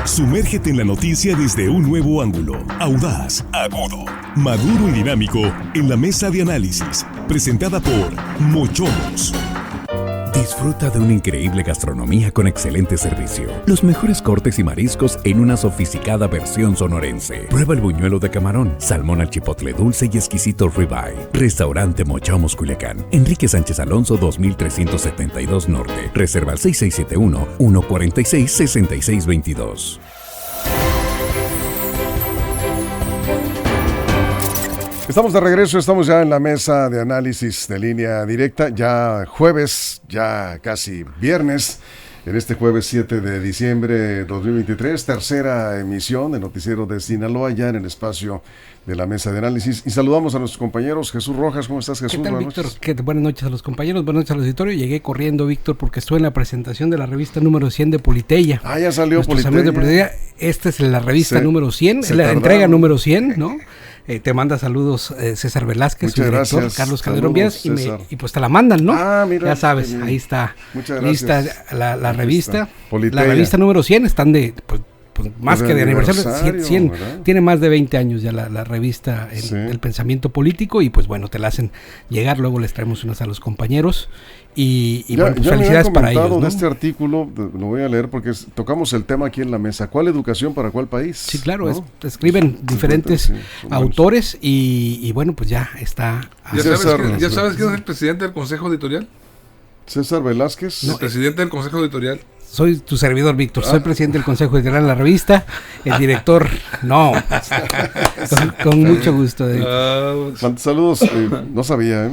Sumérgete en la noticia desde un nuevo ángulo, audaz, agudo, maduro y dinámico en la mesa de análisis, presentada por Mochomos. Disfruta de una increíble gastronomía con excelente servicio. Los mejores cortes y mariscos en una sofisticada versión sonorense. Prueba el buñuelo de camarón, salmón al chipotle dulce y exquisito ribeye. Restaurante Mochomos Culiacán. Enrique Sánchez Alonso 2372 Norte. Reserva al 6671-146-6622. Estamos de regreso, estamos ya en la mesa de análisis de Línea Directa, ya jueves, ya casi viernes, en este jueves 7 de diciembre de 2023, tercera emisión de Noticiero de Sinaloa, ya en el espacio de la mesa de análisis. Y saludamos a nuestros compañeros. Jesús Rojas, ¿cómo estás, Jesús? ¿Qué tal, Víctor? Buenas noches a los compañeros, buenas noches al auditorio. Llegué corriendo, Víctor, porque estuve en la presentación de la revista número 100 de Politeia. Ah, ya salió Politeia. Esta es la revista número 100, es la entrega número 100, ¿no? Te manda saludos César Velázquez, su director, gracias. Carlos Calderón Vías, y pues te la mandan, ¿no? Ah, mira. Ya sabes, ahí está lista la revista. Politeia. La revista número 100 están de... Pues más que de aniversario, 100, tiene más de 20 años ya la revista El Pensamiento Político, y pues bueno, te la hacen llegar, luego les traemos unas a los compañeros, y bueno, pues felicidades para ellos, ¿no? De este artículo, lo voy a leer porque tocamos el tema aquí en la mesa. ¿Cuál educación para cuál país? Sí, claro, ¿no? Escriben diferentes autores y bueno, pues ya está. ¿Ya sabes quién es el presidente del Consejo Editorial? César Velázquez. El presidente del Consejo Editorial. Soy tu servidor, Víctor. Soy presidente del Consejo Editorial de la revista. El director, no. con mucho gusto. Saludos. No sabía.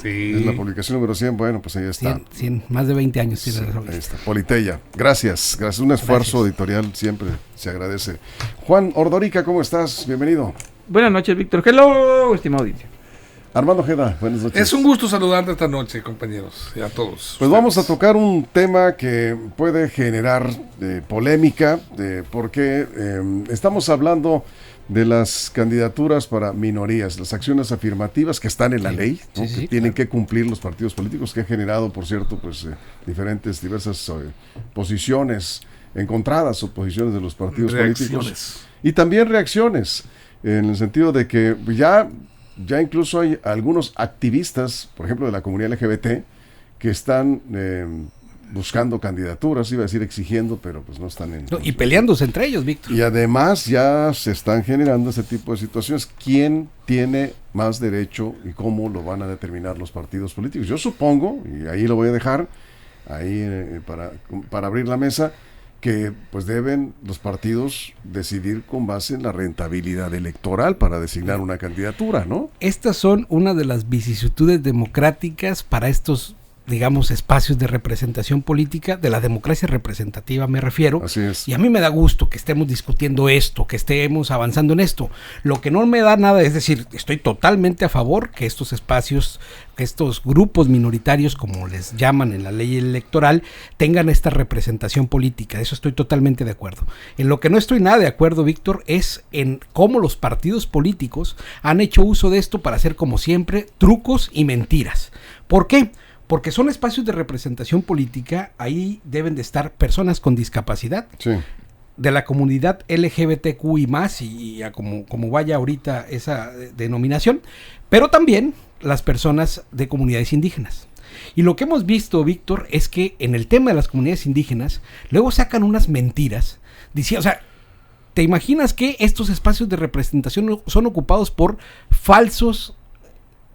Sí. Es la publicación número 100. Bueno, pues ahí está. 100, más de 20 años tiene la revista. Ahí está. Politeia. Gracias. Un esfuerzo editorial siempre se agradece. Juan Ordorica, ¿cómo estás? Bienvenido. Buenas noches, Víctor. Hello, estimado audiencia. Armando Ojeda, buenas noches. Es un gusto saludarte esta noche, compañeros, y a todos. Pues vamos a tocar un tema que puede generar polémica, porque estamos hablando de las candidaturas para minorías, las acciones afirmativas que están en la ley, ¿no? Que tienen que cumplir los partidos políticos, que ha generado, por cierto, pues diversas posiciones encontradas, o posiciones de los partidos políticos. Y también reacciones, en el sentido de que ya incluso hay algunos activistas, por ejemplo, de la comunidad LGBT, que están buscando candidaturas, iba a decir exigiendo, pero pues no están en... y peleándose entre ellos, Víctor. Y además ya se están generando ese tipo de situaciones. ¿Quién tiene más derecho y cómo lo van a determinar los partidos políticos? Yo supongo, y ahí lo voy a dejar, ahí para abrir la mesa, que pues deben los partidos decidir con base en la rentabilidad electoral para designar una candidatura, ¿no? Estas son una de las vicisitudes democráticas para estos, digamos, espacios de representación política, de la democracia representativa me refiero. Así es. Y a mí me da gusto que estemos discutiendo esto, que estemos avanzando en esto. Lo que no me da nada, es decir, estoy totalmente a favor que estos espacios, que estos grupos minoritarios, como les llaman en la ley electoral, tengan esta representación política. De eso estoy totalmente de acuerdo. En lo que no estoy nada de acuerdo, Víctor, es en cómo los partidos políticos han hecho uso de esto para hacer, como siempre, trucos y mentiras. ¿Por qué? Porque son espacios de representación política, ahí deben de estar personas con discapacidad, de la comunidad LGBTQI+, y como vaya ahorita esa denominación, pero también las personas de comunidades indígenas. Y lo que hemos visto, Víctor, es que en el tema de las comunidades indígenas, luego sacan unas mentiras, diciendo, o sea, ¿te imaginas que estos espacios de representación son ocupados por falsos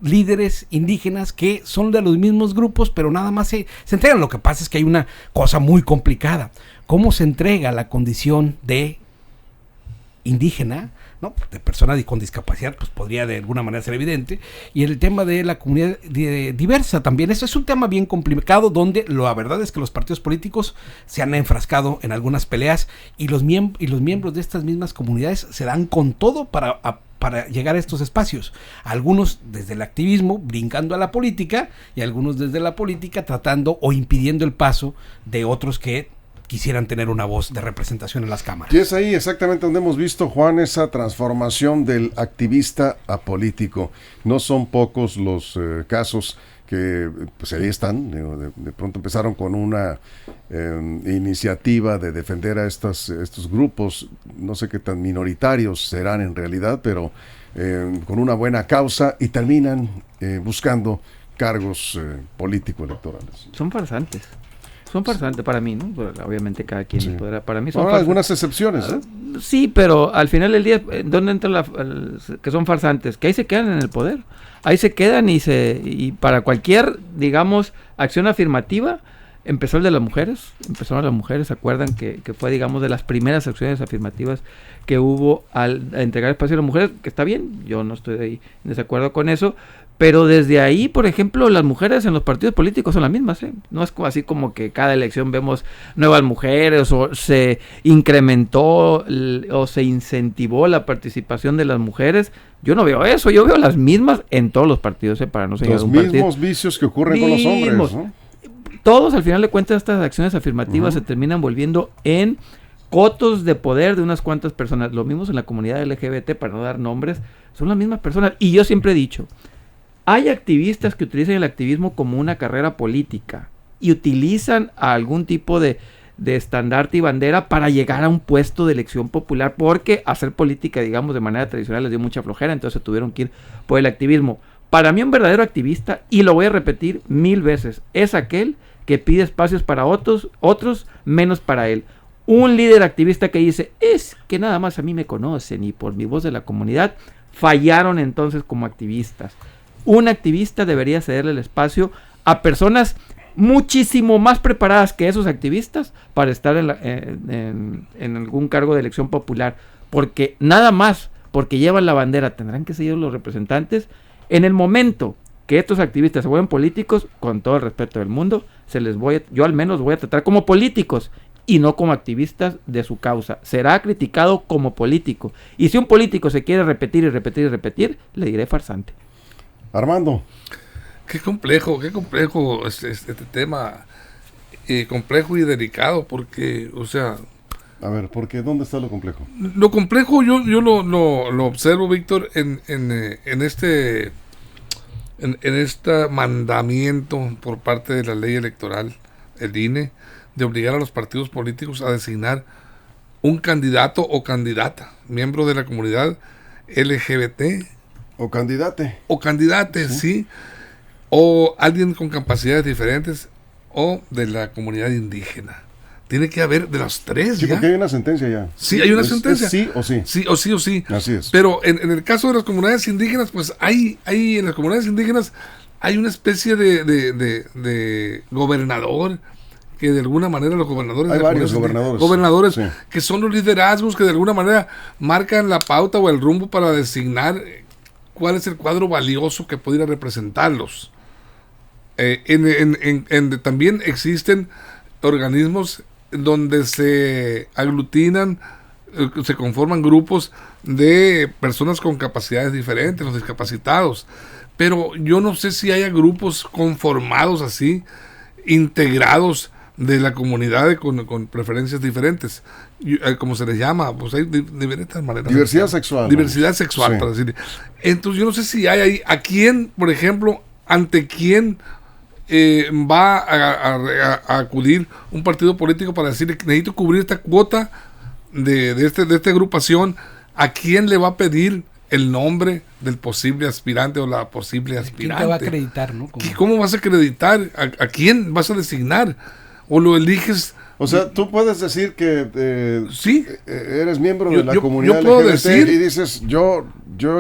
líderes indígenas que son de los mismos grupos, pero nada más se entregan? Lo que pasa es que hay una cosa muy complicada. ¿Cómo se entrega la condición de indígena, ¿no? De persona con discapacidad? Pues podría de alguna manera ser evidente. Y el tema de la comunidad diversa también. Eso es un tema bien complicado, donde la verdad es que los partidos políticos se han enfrascado en algunas peleas, y los miembros de estas mismas comunidades se dan con todo para llegar a estos espacios. Algunos desde el activismo brincando a la política, y algunos desde la política tratando o impidiendo el paso de otros que quisieran tener una voz de representación en las cámaras. Y es ahí exactamente donde hemos visto, Juan, esa transformación del activista a político. No son pocos los casos que pues ahí están, de pronto empezaron con una iniciativa de defender a estos grupos, no sé qué tan minoritarios serán en realidad, pero con una buena causa, y terminan buscando cargos político-electorales. Son farsantes para mí, ¿no? Pues, obviamente cada quien Sí. podrá, para mí son Ahora, farsantes. algunas excepciones, ¿eh? Sí, pero al final del día, ¿dónde entra que son farsantes? Que ahí se quedan en el poder. Ahí se quedan y para cualquier, digamos, acción afirmativa, empezó el de las mujeres. Empezaron las mujeres, ¿se acuerdan? Que fue, digamos, de las primeras acciones afirmativas que hubo a entregar espacio a las mujeres, que está bien, yo no estoy ahí en desacuerdo con eso, pero desde ahí, por ejemplo, las mujeres en los partidos políticos son las mismas, ¿eh? No es así como que cada elección vemos nuevas mujeres o se incrementó o se incentivó la participación de las mujeres. Yo no veo eso, yo veo las mismas en todos los partidos, para no señalar Los un mismos partido. vicios que ocurren con los hombres, ¿no? Todos, al final de cuentas, estas acciones afirmativas se terminan volviendo en cotos de poder de unas cuantas personas. Lo mismo en la comunidad LGBT, para no dar nombres, son las mismas personas. Y yo siempre he dicho, hay activistas que utilizan el activismo como una carrera política y utilizan a algún tipo de estandarte y bandera para llegar a un puesto de elección popular, porque hacer política, digamos, de manera tradicional les dio mucha flojera, entonces tuvieron que ir por el activismo. Para mí un verdadero activista, y lo voy a repetir 1000 veces, es aquel que pide espacios para otros menos para él. Un líder activista que dice, es que nada más a mí me conocen y por mi voz de la comunidad, fallaron entonces como activistas. Un activista debería cederle el espacio a personas muchísimo más preparadas que esos activistas para estar en algún cargo de elección popular, porque nada más porque llevan la bandera tendrán que ser los representantes. En el momento que estos activistas se vuelven políticos, con todo el respeto del mundo, yo al menos voy a tratar como políticos y no como activistas de su causa. Será criticado como político, y si un político se quiere repetir y repetir y repetir, le diré farsante. Armando. Qué complejo este tema, complejo y delicado, porque, o sea... A ver, ¿por qué? ¿Dónde está lo complejo? Lo complejo yo lo observo, Víctor, en este mandamiento por parte de la ley electoral, el INE, de obligar a los partidos políticos a designar un candidato o candidata, miembro de la comunidad LGBT. O candidate. O candidate, sí. O alguien con capacidades diferentes, o de la comunidad indígena. Tiene que haber de los tres, Sí, ¿ya? porque hay una sentencia ya. Sí, hay una sentencia. ¿Es sí o sí? Sí o sí o sí. Así es. Pero en el caso de las comunidades indígenas, pues hay en las comunidades indígenas hay una especie de gobernador, que de alguna manera los gobernadores... Hay de varios gobernadores sí. que son los liderazgos que de alguna manera marcan la pauta o el rumbo para designar cuál es el cuadro valioso que pudiera representarlos. También existen organismos donde se aglutinan, se conforman grupos de personas con capacidades diferentes, los discapacitados, pero yo no sé si haya grupos conformados así, integrados de la comunidad con preferencias diferentes, como se les llama, pues hay diferentes maneras. Diversidad sexual. Diversidad sexual, Sí. para decir. Entonces yo no sé si hay ahí, a quién, por ejemplo, ante quién va a acudir un partido político para decir, necesito cubrir esta cuota de esta agrupación, a quién le va a pedir el nombre del posible aspirante o la posible aspirante. ¿Quién te va a acreditar, no? ¿Cómo vas a acreditar? ¿A quién vas a designar? ¿O lo eliges? O sea, tú puedes decir que Sí. Eres miembro de la Yo comunidad puedo LGBT decir- y dices, yo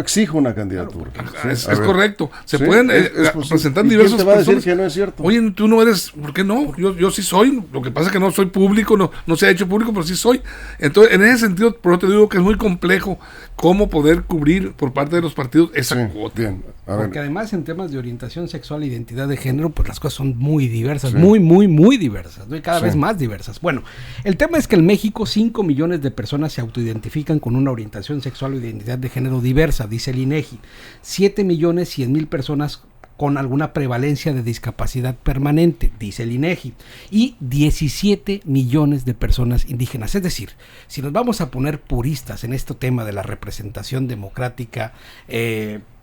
exijo una candidatura. Sí, Es a ver. correcto. Se Sí, pueden es posible. presentar ¿Y diversas quién te va a decir personas. que no es cierto? Oye, tú no eres, ¿por qué no? Yo sí soy, lo que pasa es que no soy público, no se ha hecho público, pero sí soy. Entonces, en ese sentido, por eso te digo que es muy complejo cómo poder cubrir por parte de los partidos esa Sí, cuota. bien. A ver. Porque además en temas de orientación sexual e identidad de género, pues las cosas son muy diversas, Sí. muy diversas, ¿no? Y cada Sí. vez más diversas. Bueno, el tema es que en México 5 millones de personas se autoidentifican con una orientación sexual o identidad de género diversa, dice el INEGI. 7.100.000 personas con alguna prevalencia de discapacidad permanente, dice el INEGI, y 17 millones de personas indígenas. Es decir, si nos vamos a poner puristas en este tema de la representación democrática,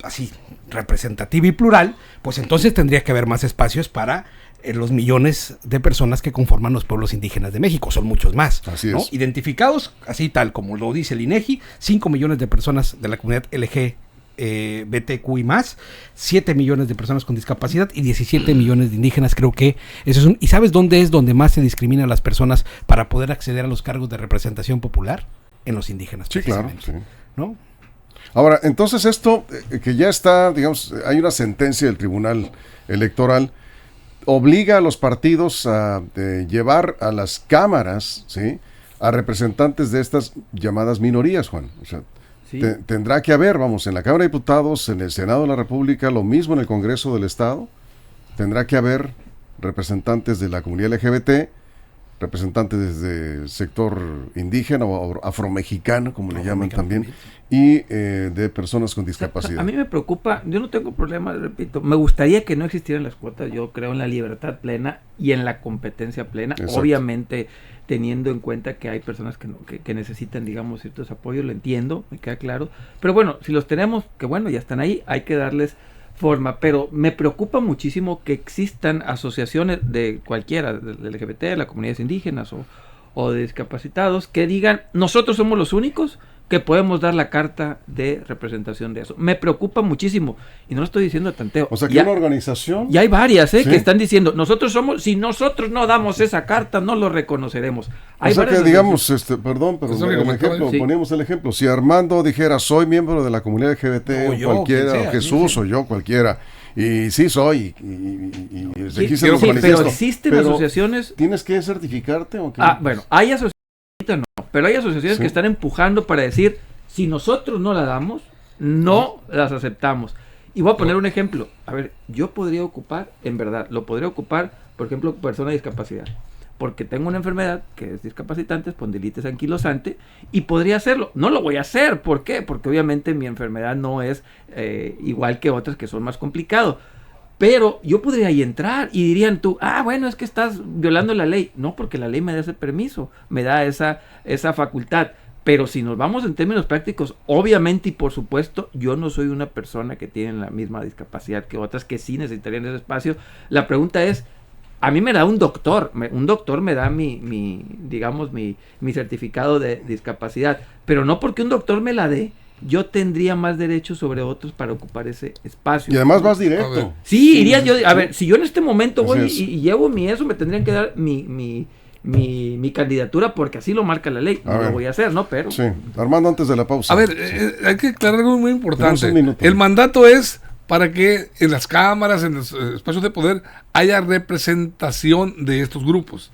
así, representativa y plural, pues entonces tendría que haber más espacios para los millones de personas que conforman los pueblos indígenas de México. Son muchos más, Así ¿no? es. Identificados, así tal como lo dice el INEGI, 5 millones de personas de la comunidad LGBTQI+, 7 millones de personas con discapacidad y 17 millones de indígenas. Creo que eso es ¿Y sabes dónde es donde más se discrimina a las personas para poder acceder a los cargos de representación popular? En los indígenas, Sí, claro. precisamente, Sí. ¿no? Ahora, entonces esto, que ya está, digamos, hay una sentencia del Tribunal Electoral, obliga a los partidos a llevar a las cámaras, ¿sí?, a representantes de estas llamadas minorías, Juan. O sea, Sí. tendrá que haber, vamos, en la Cámara de Diputados, en el Senado de la República, lo mismo en el Congreso del Estado, tendrá que haber representantes de la comunidad LGBT, representantes del sector indígena o afromexicano, como le llaman también, y de personas con discapacidad. A mí me preocupa, yo no tengo problema, repito, me gustaría que no existieran las cuotas. Yo creo en la libertad plena y en la competencia plena, Exacto. obviamente teniendo en cuenta que hay personas que necesitan, digamos, ciertos apoyos, lo entiendo, me queda claro, pero bueno, si los tenemos, que bueno, ya están ahí, hay que darles forma, pero me preocupa muchísimo que existan asociaciones de cualquiera, del LGBT, de las comunidades indígenas o de discapacitados, que digan, nosotros somos los únicos que podemos dar la carta de representación de eso. Me preocupa muchísimo, y no lo estoy diciendo de tanteo. O sea, que Ya- una organización... y hay varias Sí. que están diciendo, si nosotros no damos esa carta, no lo reconoceremos. Hay O sea varias que, digamos, perdón, pero Eso que el comentaba ejemplo, yo. Sí. poníamos el ejemplo, si Armando dijera, soy miembro de la comunidad LGBT, O o yo, cualquiera, quien sea, o Jesús, sí. o yo, cualquiera, y sí soy, y Sí, aquí se quiero los sí, manifiesto, pero existen pero asociaciones. ¿tienes que certificarte o qué? Bueno, hay asociaciones, no, pero hay asociaciones Sí. que están empujando para decir, si nosotros no la damos, no las aceptamos. Y voy a poner un ejemplo. A ver, yo podría ocupar, en verdad, lo podría ocupar, por ejemplo, persona de discapacidad. Porque tengo una enfermedad que es discapacitante, espondilitis anquilosante, y podría hacerlo. No lo voy a hacer. ¿Por qué? Porque obviamente mi enfermedad no es igual que otras que son más complicadas. Pero yo podría ahí entrar y dirían tú, bueno, es que estás violando la ley. No, porque la ley me da ese permiso, me da esa facultad. Pero si nos vamos en términos prácticos, obviamente y por supuesto, yo no soy una persona que tiene la misma discapacidad que otras que sí necesitarían ese espacio. La pregunta es, a mí me da un doctor me da mi certificado de discapacidad, pero no porque un doctor me la dé, yo tendría más derechos sobre otros para ocupar ese espacio. Y además vas A ver. directo. Sí, iría yo, a ver, si yo en este momento Así voy es. y llevo eso, me tendrían que dar mi candidatura porque así lo marca la ley. A No ver. lo voy a hacer, ¿no? Pero Sí, Armando, antes de la pausa. A ver, hay que aclarar algo muy Tenemos importante. un minuto. El mandato es para que en las cámaras, en los espacios de poder, haya representación de estos grupos.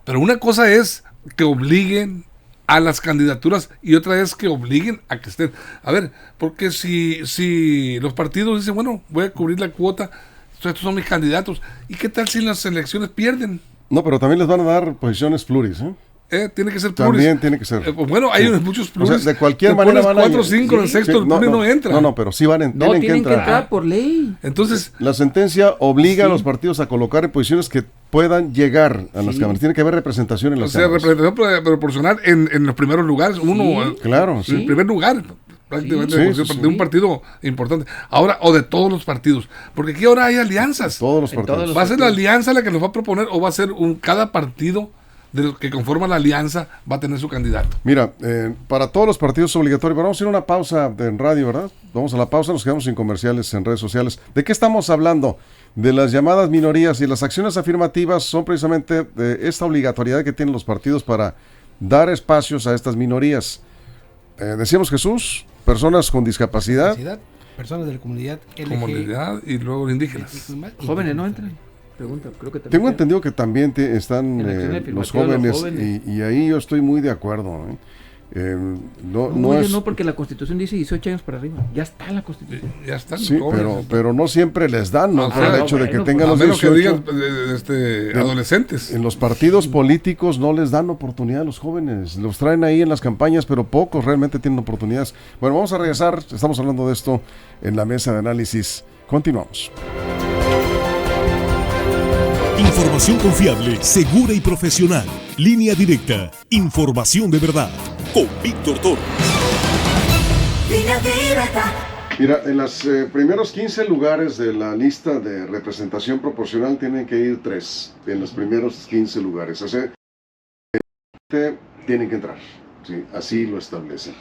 Pero una cosa es que obliguen a las candidaturas y otra es que obliguen a que estén. A ver, porque si los partidos dicen, bueno, voy a cubrir la cuota, estos son mis candidatos, ¿y qué tal si en las elecciones pierden? No, pero también les van a dar posiciones pluris, ¿eh? Tiene que ser pluris. También tiene que ser. Pues bueno, hay Sí. muchos O pluris. sea, de cualquier Te manera pones van a 4 o 5 en el Sí, sexto, el pluris no entra. No, pero sí no, tienen que entrar. por ley. Entonces, La sentencia obliga a Sí. los partidos a colocar en posiciones que puedan llegar a las Sí. cámaras. Tiene que haber representación en o las sea, cámaras. representación proporcional en los primeros lugares. Uno, Claro, en sí. el primer lugar, prácticamente, Sí, por sí, ser sí. de un partido importante. Ahora, o de todos los partidos. Porque aquí ahora hay alianzas. Todos los En partidos. todos los- ¿Va a ser la alianza la que nos va a proponer o va a ser cada partido de los que conforman la alianza va a tener su candidato? Mira, para todos los partidos es obligatorio. Pero vamos a ir a una pausa en radio, ¿verdad? Vamos a la pausa, nos quedamos sin comerciales en redes sociales. ¿De qué estamos hablando? De las llamadas minorías, y las acciones afirmativas son precisamente de esta obligatoriedad que tienen los partidos para dar espacios a estas minorías. Decíamos, Jesús, personas con discapacidad. Personas de la comunidad Comunidad y luego indígenas. Jóvenes no entran. Pregunta, creo que también Tengo sea. entendido que también están En acción los afirmativa, jóvenes, los jóvenes. y ahí yo estoy muy de acuerdo. No No, es, no, porque la Constitución dice 18 años para arriba. Ya está la Constitución. Ya están. sí, jóvenes. pero no siempre les dan, ¿no? Ah, Por el no, hecho de que bueno, tengan a los menos que 18. digan adolescentes. En los partidos políticos no les dan oportunidad a los jóvenes, los traen ahí en las campañas, pero pocos realmente tienen oportunidades. Bueno, vamos a regresar, estamos hablando de esto en la mesa de análisis Continuamos. Información confiable, segura y profesional. Línea directa. Información de verdad. Con Víctor Toro. Línea directa. Mira, en los primeros 15 lugares de la lista de representación proporcional tienen que ir 3. En los primeros 15 lugares. O sea, tienen que entrar. ¿Sí? Así lo establecen.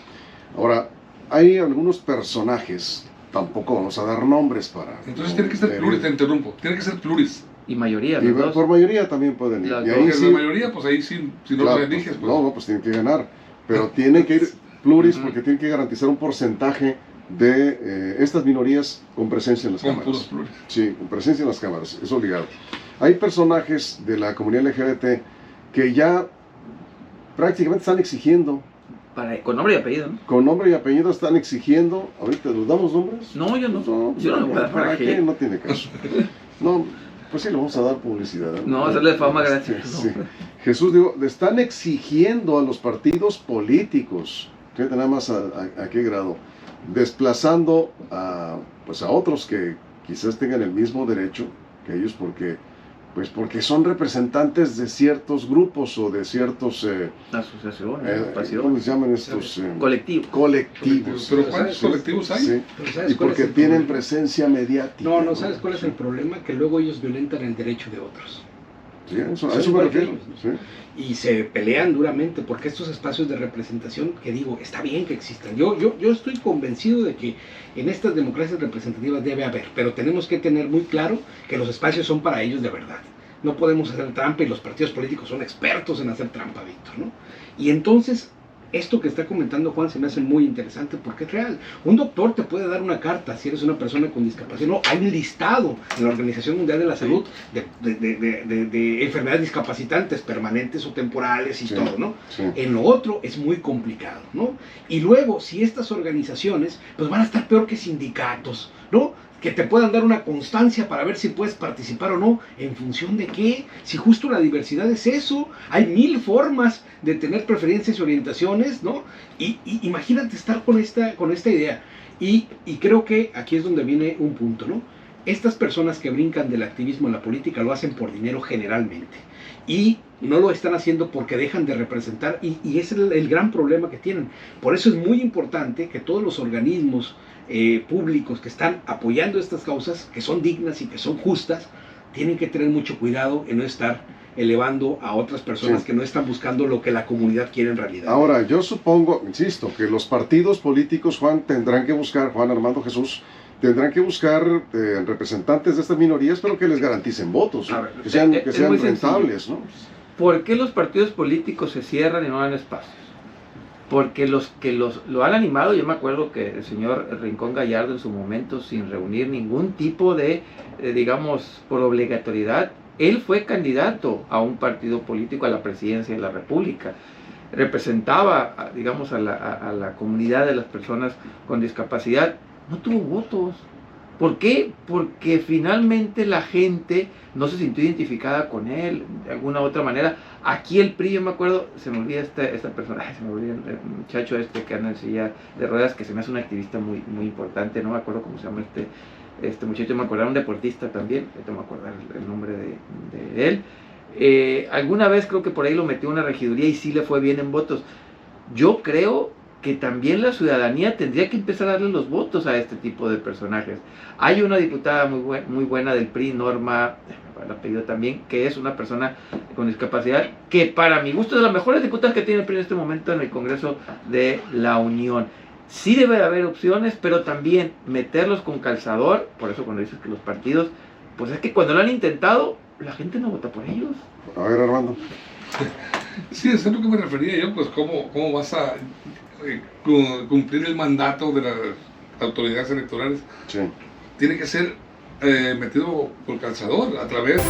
Ahora, hay algunos personajes, tampoco vamos a dar nombres para... Entonces tiene que ser pluris, te interrumpo. Tiene que ser pluris. Y mayoría, Y los dos. por mayoría también pueden ir. Las Y dos. ahí Porque sí, la mayoría, pues ahí sí, si no claro, lo eliges, pues. no, pues tienen que ganar. Pero tienen que ir pluris porque tienen que garantizar un porcentaje de estas minorías con presencia en las Con cámaras. puros pluris. Sí, con presencia en las cámaras, es obligado. Hay personajes de la comunidad LGBT que ya prácticamente están exigiendo, Con nombre y apellido, ¿no? con nombre y apellido están exigiendo, ahorita ¿los damos nombres? No, yo no. No, Yo no lo voy a dar ¿para para qué? qué. No tiene caso. No, pues sí, le vamos a dar publicidad. No, hacerle fama gratis. Sí. Jesús dijo, le están exigiendo a los partidos políticos, fíjate nada más a qué grado, desplazando a otros que quizás tengan el mismo derecho que ellos porque son representantes de ciertos grupos o de ciertos Asociaciones, ¿cómo pasiones, les llaman estos? colectivos. Colectivos. Pero ¿cuántos Sí, colectivos hay? sí. Pero ¿sabes Y cuál es porque el tienen problema? presencia mediática. No, ¿sabes cuál es el problema? Que luego ellos violentan el derecho de otros. Sí, a Son eso me igual que refiero. ellos, ¿no? Sí. Y se pelean duramente porque estos espacios de representación, que digo, está bien que existan. Yo estoy convencido de que en estas democracias representativas debe haber, pero tenemos que tener muy claro que los espacios son para ellos de verdad. No podemos hacer trampa y los partidos políticos son expertos en hacer trampa, Víctor, ¿no? Y entonces, esto que está comentando Juan se me hace muy interesante porque es real. Un doctor te puede dar una carta si eres una persona con discapacidad. No, hay un listado en la Organización Mundial de la Salud de enfermedades discapacitantes permanentes o temporales y Sí, todo, ¿no? sí. En lo otro es muy complicado, ¿no? Y luego, si estas organizaciones, pues van a estar peor que sindicatos, ¿no? Que te puedan dar una constancia para ver si puedes participar o no, ¿en función de qué? Si justo la diversidad es eso, hay 1000 formas de tener preferencias y orientaciones, ¿no? Y imagínate estar con esta idea. Y creo que aquí es donde viene un punto, ¿no? Estas personas que brincan del activismo a la política lo hacen por dinero generalmente. Y no lo están haciendo porque dejan de representar, y ese es el gran problema que tienen. Por eso es muy importante que todos los organismos públicos que están apoyando estas causas, que son dignas y que son justas, tienen que tener mucho cuidado en no estar elevando a otras personas Sí. que no están buscando lo que la comunidad quiere en realidad. Ahora, yo supongo, insisto, que los partidos políticos, Juan Armando Jesús, tendrán que buscar representantes de estas minorías, pero que les garanticen votos, A ver, que sean es muy sencillo. rentables, ¿no? ¿Por qué los partidos políticos se cierran y no dan espacios? Porque los que lo han animado, yo me acuerdo que el señor Rincón Gallardo en su momento, sin reunir ningún tipo de, digamos, por obligatoriedad, él fue candidato a un partido político a la presidencia de la República. Representaba, digamos, a la comunidad de las personas con discapacidad. No tuvo votos. ¿Por qué? Porque finalmente la gente no se sintió identificada con él de alguna otra manera. Aquí el PRI, yo me acuerdo, se me olvida esta persona, se me olvida el muchacho que anda en silla de ruedas, que se me hace un activista muy, muy importante, no me acuerdo cómo se llama este muchacho, me acuerdo, era un deportista también, no me acuerdo el nombre de él. Alguna vez creo que por ahí lo metió una regiduría y sí le fue bien en votos. Yo creo que también la ciudadanía tendría que empezar a darle los votos a este tipo de personajes. Hay una diputada muy buena del PRI, Norma, el apellido también, que es una persona con discapacidad, que para mi gusto es de las mejores diputadas que tiene el PRI en este momento en el Congreso de la Unión. Sí debe de haber opciones, pero también meterlos con calzador. Por eso cuando dices que los partidos, pues es que cuando lo han intentado, la gente no vota por ellos. A ver, Armando. Sí, eso es lo que me refería yo, pues cómo vas a cumplir el mandato de las autoridades electorales. Sí. Tiene que ser metido por calzador a través.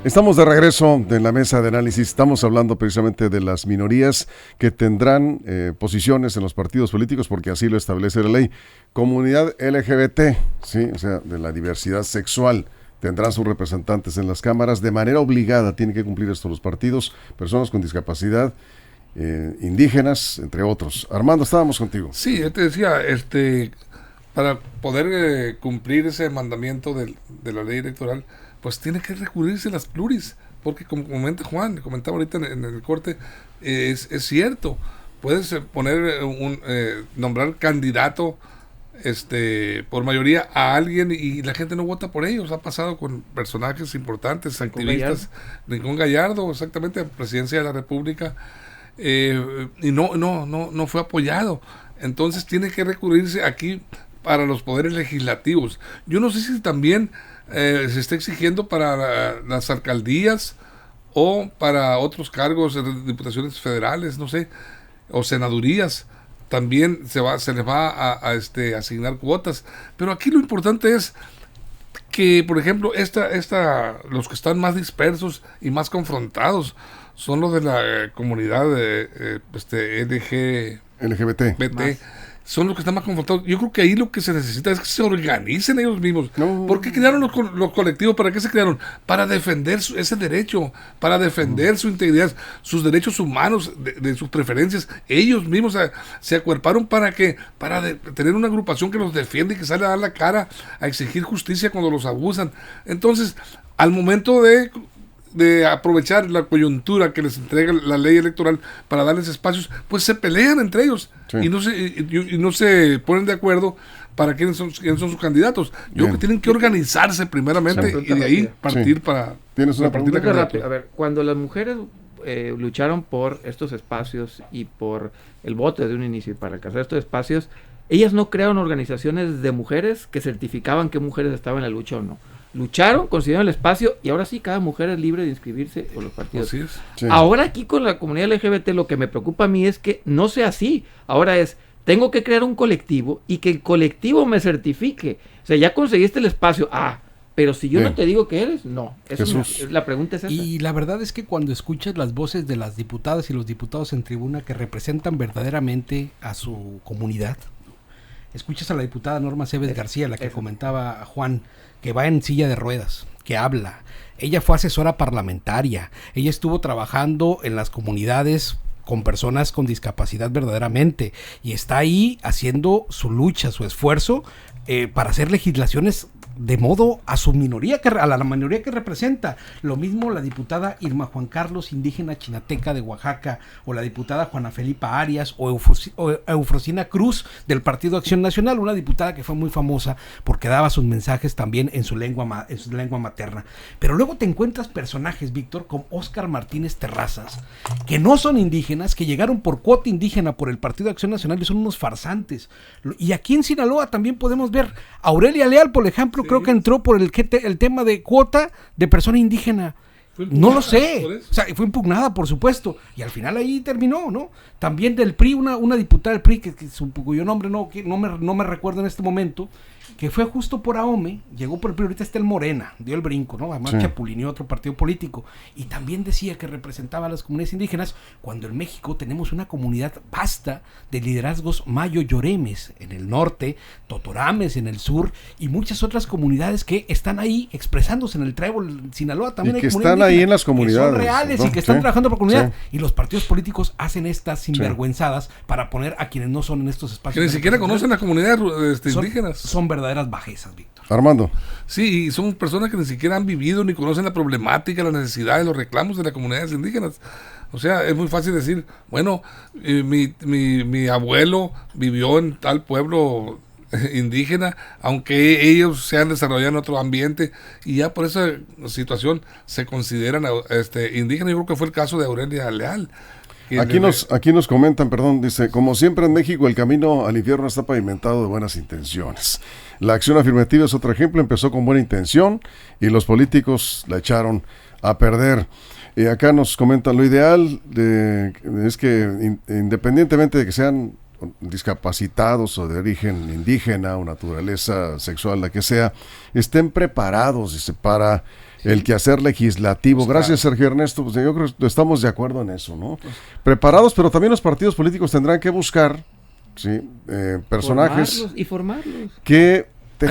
Estamos de regreso en la mesa de análisis. Estamos hablando precisamente de las minorías que tendrán posiciones en los partidos políticos porque así lo establece la ley. Comunidad LGBT, ¿sí? O sea, de la diversidad sexual, tendrán sus representantes en las cámaras de manera obligada. Tienen que cumplir esto los partidos, personas con discapacidad indígenas, entre otros. Armando, estábamos contigo. Sí, yo te decía, para poder cumplir ese mandamiento de la ley electoral, pues tiene que recurrirse a las pluris, porque como comenta Juan, comentaba ahorita en el corte, es cierto, puedes nombrar candidato por mayoría a alguien y la gente no vota por ellos. Ha pasado con personajes importantes, activistas, Rincón Gallardo, exactamente, presidencia de la República, y no fue apoyado. Entonces tiene que recurrirse aquí para los poderes legislativos. Yo no sé si también se está exigiendo para las alcaldías o para otros cargos de diputaciones federales, no sé, o senadurías. También se les va a asignar cuotas, pero aquí lo importante es que, por ejemplo, los que están más dispersos y más confrontados son los de la comunidad LGBT. Son los que están más confrontados. Yo creo que ahí lo que se necesita es que se organicen ellos mismos. ¿Por qué crearon los colectivos? ¿Para qué se crearon? Para defender ese derecho, para defender su integridad, sus derechos humanos, de sus preferencias. Ellos mismos se acuerparon para tener una agrupación que los defiende y que sale a dar la cara, a exigir justicia cuando los abusan. Entonces, al momento de aprovechar la coyuntura que les entrega la ley electoral para darles espacios, pues se pelean entre ellos, sí, y no se ponen de acuerdo para quiénes son sus candidatos. Yo creo que tienen que organizarse primeramente y de ahí partir para... ¿Tienes una pregunta? A ver, cuando las mujeres lucharon por estos espacios y por el voto de un inicio para alcanzar estos espacios, ellas no crearon organizaciones de mujeres que certificaban qué mujeres estaban en la lucha o no. Lucharon, consiguieron el espacio y ahora sí cada mujer es libre de inscribirse en los partidos. Así es. Sí. Ahora aquí con la comunidad LGBT lo que me preocupa a mí es que no sea así. Ahora tengo que crear un colectivo y que el colectivo me certifique. O sea, ya conseguiste el espacio. Pero si yo no te digo que eres, no. La pregunta es esa. Y la verdad es que cuando escuchas las voces de las diputadas y los diputados en tribuna que representan verdaderamente a su comunidad, escuchas a la diputada Norma Cebes García, la que comentaba Juan, que va en silla de ruedas, que habla. Ella fue asesora parlamentaria, ella estuvo trabajando en las comunidades con personas con discapacidad verdaderamente y está ahí haciendo su lucha, su esfuerzo para hacer legislaciones de modo a su minoría, a la mayoría que representa. Lo mismo la diputada Irma Juan Carlos, indígena chinateca de Oaxaca, o la diputada Juana Felipa Arias, o Eufrosina Cruz del Partido Acción Nacional, una diputada que fue muy famosa porque daba sus mensajes también en su lengua materna. Pero luego te encuentras personajes, Víctor, como Óscar Martínez Terrazas, que no son indígenas, que llegaron por cuota indígena por el Partido Acción Nacional y son unos farsantes. Y aquí en Sinaloa también podemos ver a Aurelia Leal, por ejemplo, creo que entró por el tema de cuota de persona indígena. No lo sé. O sea, fue impugnada, por supuesto. Y al final ahí terminó, ¿no? También del PRI, una diputada del PRI, cuyo nombre no me recuerdo en este momento, que fue justo por AOME, llegó por el PRI, ahorita está el Morena, dio el brinco, ¿no? Además chapulineó otro partido político. Y también decía que representaba a las comunidades indígenas, cuando en México tenemos una comunidad vasta de liderazgos mayo-yoremes en el norte, totorames en el sur, y muchas otras comunidades que están ahí expresándose en el trébol Sinaloa. También y que están ahí en las comunidades, que son reales, ¿no? Y que están trabajando por comunidad. Y los partidos políticos hacen estas sinvergüenzadas para poner a quienes no son en estos espacios. Que ni siquiera conocen las comunidades indígenas. Son verdaderas bajezas, Víctor. Armando. Sí, y son personas que ni siquiera han vivido ni conocen la problemática, las necesidades, los reclamos de las comunidades indígenas. O sea, es muy fácil decir, bueno, mi abuelo vivió en tal pueblo indígena, aunque ellos se han desarrollado en otro ambiente y ya por esa situación se consideran indígenas. Yo creo que fue el caso de Aurelia Leal. Aquí nos comentan, dice, como siempre en México el camino al infierno está pavimentado de buenas intenciones. La acción afirmativa es otro ejemplo, empezó con buena intención y los políticos la echaron a perder. Y acá nos comentan, lo ideal es que independientemente de que sean discapacitados o de origen indígena o naturaleza sexual, la que sea, estén preparados, dice, para el quehacer legislativo. Pues gracias, Sergio Ernesto. Pues yo creo que estamos de acuerdo en eso, ¿no? Preparados, pero también los partidos políticos tendrán que buscar personajes formarlos. Que te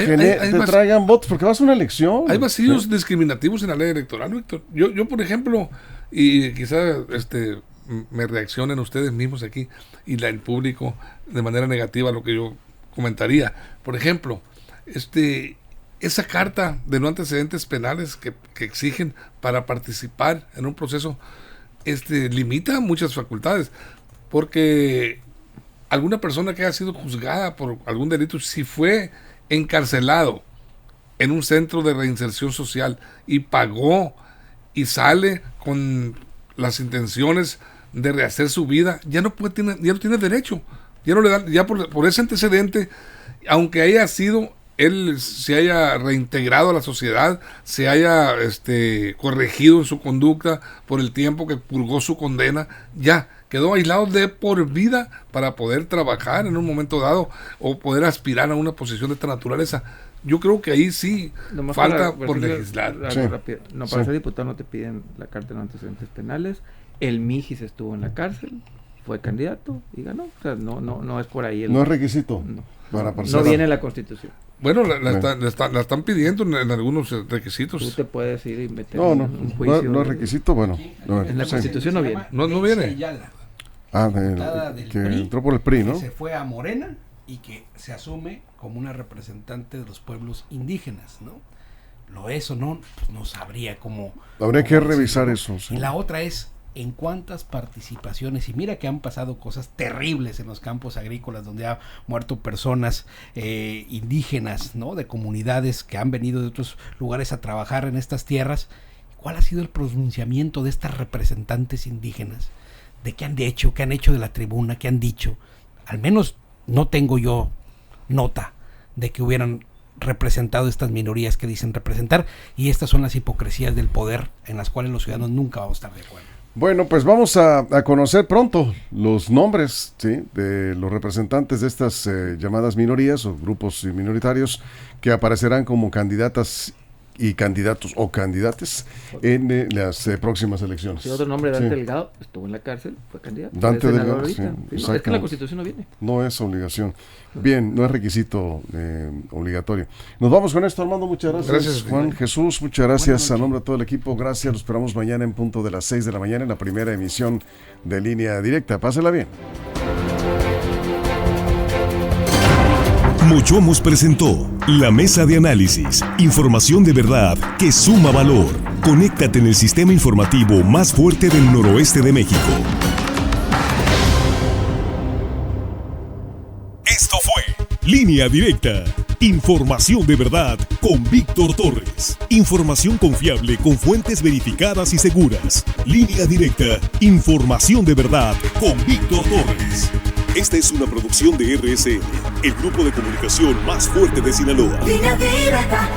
traigan votos, porque vas a una elección. Hay vacíos discriminativos en la ley electoral, Víctor. Yo por ejemplo, y quizá me reaccionen ustedes mismos aquí y el público de manera negativa a lo que yo comentaría. Por ejemplo, esa carta de no antecedentes penales que exigen para participar en un proceso limita muchas facultades, porque alguna persona que haya sido juzgada por algún delito, si fue encarcelado en un centro de reinserción social y pagó y sale con las intenciones de rehacer su vida, ya no tiene derecho, ya no le dan, ya por ese antecedente, aunque haya sido él se haya reintegrado a la sociedad, se haya corregido en su conducta por el tiempo que purgó su condena, ya quedó aislado de por vida para poder trabajar en un momento dado o poder aspirar a una posición de esta naturaleza. Yo creo que ahí sí falta por legislar. Rápido. No, para ser diputado no te piden la carta de antecedentes penales. El Mijis estuvo en la cárcel, fue candidato y ganó. O sea, no es por ahí. No es requisito. No viene en la Constitución. Bueno, la están pidiendo en algunos requisitos. Tú te puedes ir y meter un juicio. No es requisito, bueno. En la Constitución no viene. No viene. Que entró por el PRI, ¿no? Que se fue a Morena y que se asume como una representante de los pueblos indígenas, ¿no? Lo es o no, pues no sabría cómo. Habría que revisar eso. Sí. Y la otra es en cuántas participaciones, y mira que han pasado cosas terribles en los campos agrícolas donde ha muerto personas indígenas, ¿no? De comunidades que han venido de otros lugares a trabajar en estas tierras. ¿Cuál ha sido el pronunciamiento de estas representantes indígenas? ¿De qué han hecho? ¿Qué han hecho de la tribuna? ¿Qué han dicho? Al menos no tengo yo nota de que hubieran representado estas minorías que dicen representar, y estas son las hipocresías del poder en las cuales los ciudadanos nunca vamos a estar de acuerdo. Bueno, pues vamos a conocer pronto los nombres, ¿sí?, de los representantes de estas llamadas minorías o grupos minoritarios que aparecerán como candidatas y candidatos o candidates en las próximas elecciones. Sí, otro nombre, Dante Delgado, estuvo en la cárcel, fue candidato. Dante Delgado, sí, es que la Constitución no viene. No es obligación. Bien, no es requisito obligatorio. Nos vamos con esto, Armando. Muchas gracias. Gracias, Juan Jesús, muchas gracias a nombre de todo el equipo. Gracias, los esperamos mañana en punto de las 6 de la mañana en la primera emisión de Línea Directa. Pásela bien. Mochomos presentó La Mesa de Análisis. Información de verdad que suma valor. Conéctate en el sistema informativo más fuerte del noroeste de México. Esto fue Línea Directa. Información de verdad con Víctor Torres. Información confiable con fuentes verificadas y seguras. Línea Directa. Información de verdad con Víctor Torres. Esta es una producción de RSN, el grupo de comunicación más fuerte de Sinaloa. Línea Directa.